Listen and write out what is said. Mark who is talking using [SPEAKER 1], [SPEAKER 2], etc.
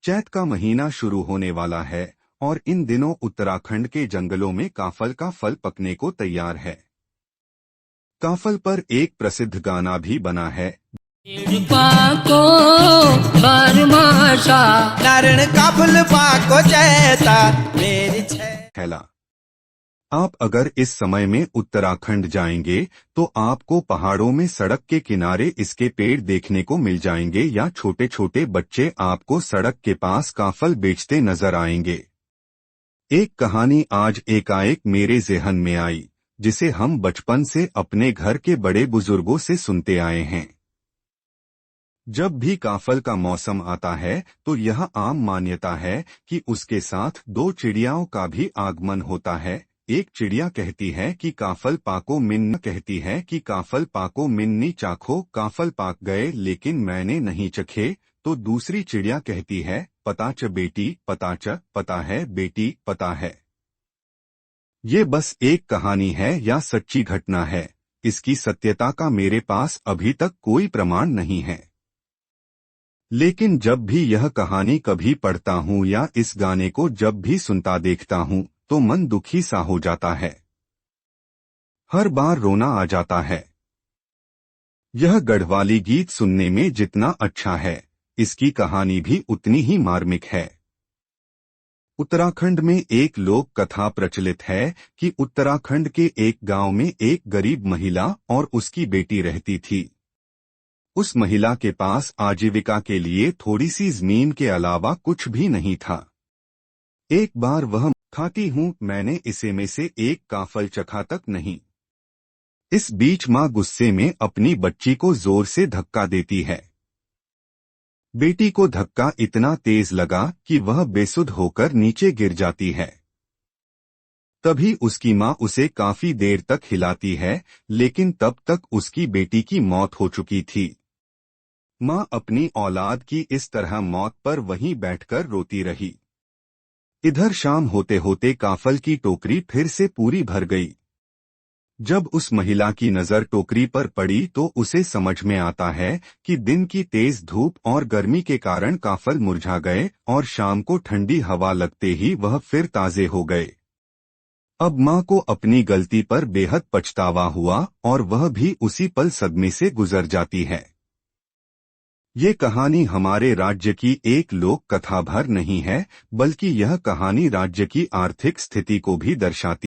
[SPEAKER 1] चैत का महीना शुरू होने वाला है और इन दिनों उत्तराखंड के जंगलों में काफल का फल पकने को तैयार है। काफल पर एक प्रसिद्ध गाना भी बना है।
[SPEAKER 2] पाको बरमाशा
[SPEAKER 3] नारण काफल पाको चैता मेरी
[SPEAKER 1] हैला। आप अगर इस समय में उत्तराखंड जाएंगे तो आपको पहाड़ों में सड़क के किनारे इसके पेड़ देखने को मिल जाएंगे या छोटे छोटे बच्चे आपको सड़क के पास काफल बेचते नजर आएंगे। एक कहानी आज एकाएक मेरे ज़हन में आई, जिसे हम बचपन से अपने घर के बड़े बुजुर्गों से सुनते आए हैं। जब भी काफल का मौसम आता है तो यह आम मान्यता है कि उसके साथ दो चिड़ियाओं का भी आगमन होता है। एक चिड़िया कहती है कि काफल पाको मिन्न, कहती है कि काफल पाको मिन्नी चाखो, काफल पाक गए लेकिन मैंने नहीं चखे। तो दूसरी चिड़िया कहती है पता च बेटी, पता च, पता है बेटी, पता है। ये बस एक कहानी है या सच्ची घटना है, इसकी सत्यता का मेरे पास अभी तक कोई प्रमाण नहीं है। लेकिन जब भी यह कहानी कभी पढ़ता हूँ या इस गाने को जब भी सुनता देखता हूँ तो मन दुखी सा हो जाता है। हर बार रोना आ जाता है। यह गढ़वाली गीत सुनने में जितना अच्छा है, इसकी कहानी भी उतनी ही मार्मिक है। उत्तराखंड में एक लोक कथा प्रचलित है कि उत्तराखंड के एक गांव में एक गरीब महिला और उसकी बेटी रहती थी। उस महिला के पास आजीविका के लिए थोड़ी सी जमीन के अलावा कुछ भी नहीं था। एक बार वह खाती हूँ, मैंने इसे में से एक काफल चखा तक नहीं। इस बीच माँ गुस्से में अपनी बच्ची को जोर से धक्का देती है। बेटी को धक्का इतना तेज लगा कि वह बेसुध होकर नीचे गिर जाती है। तभी उसकी माँ उसे काफी देर तक हिलाती है, लेकिन तब तक उसकी बेटी की मौत हो चुकी थी। माँ अपनी औलाद की इस तरह मौत पर वहीं बैठकर रोती रही। इधर शाम होते होते काफल की टोकरी फिर से पूरी भर गई। जब उस महिला की नजर टोकरी पर पड़ी तो उसे समझ में आता है कि दिन की तेज धूप और गर्मी के कारण काफल मुरझा गए और शाम को ठंडी हवा लगते ही वह फिर ताजे हो गए। अब माँ को अपनी गलती पर बेहद पछतावा हुआ और वह भी उसी पल सदमे से गुजर जाती है। ये कहानी हमारे राज्य की एक लोक कथा भर नहीं है, बल्कि यह कहानी राज्य की आर्थिक स्थिति को भी दर्शाती